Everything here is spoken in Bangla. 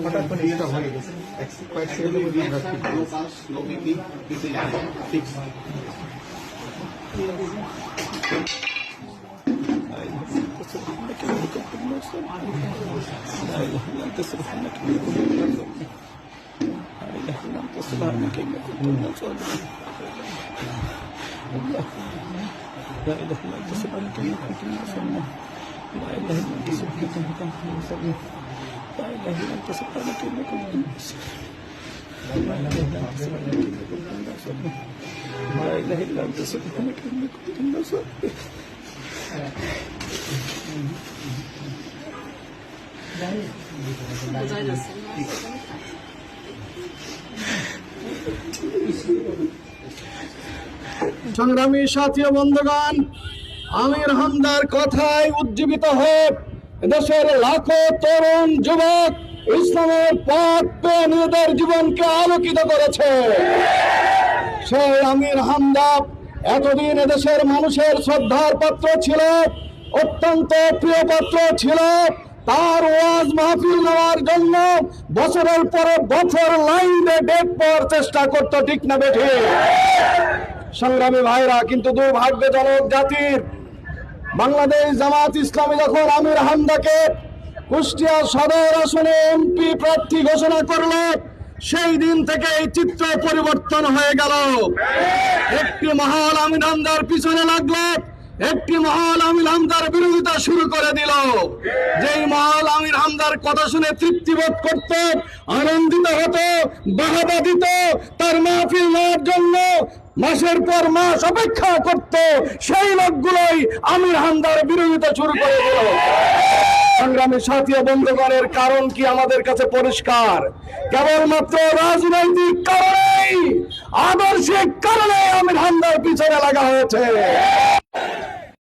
হঠাৎ করে এটা হয়ে গেছে কয়েক সেকেন্ডের মধ্যে আমরা ফিক্স সংগ্রামী সাথী ও বন্ধুগণ, আমির হামদার কথায় উজ্জীবিত হয়ে দেশের লাখো তরুণ যুবক ইসলামের পথ পেয়ে নিজেদের জীবনকে আলোকিত করেছে। সেই আমির হামদা এতদিন এদেশের মানুষের শ্রদ্ধার পাত্র ছিল, অত্যন্ত প্রিয় পাত্র ছিল। তার ওয়াজ মাহফিল নেওয়ার জন্য বছরের পরে বছর লাইনে ডেট পাওয়ার চেষ্টা করতো, ঠিক না বেঠে? সংগ্রামী ভাইরা, কিন্তু দুর্ভাগ্যজনক জাতির বাংলাদেশ জামাত ইসলামী যখন আমির হামদাকে কুষ্টিয়া সদর আসনে এমপি প্রার্থী ঘোষণা করল, সেই দিন থেকে এই চিত্র পরিবর্তন হয়ে গেল। একটি মহল আমির হামদার পিছনে লাগলো, একটি মহল আমির হামদার বিরোধিতা শুরু করে দিল। যেই মহল আমির হামদার কথা শুনে তৃপ্তিবোধ করত, আনন্দিত হতো, বাহবা দিত, তার মাহফিল নেওয়ার জন্য মাসের পর মাস অপেক্ষা করত, সেই লোকগুলোই আমির হামদার বিরোধিতা শুরু করে দিল। সংগ্রামী সাথী ও বন্ধুগণের কারণ কি আমাদের কাছে পরিষ্কার। কেবলমাত্র রাজনৈতিক কারণেই, আদর্শিক কারণে আমির হামদার পিছনে লাগা হয়েছে।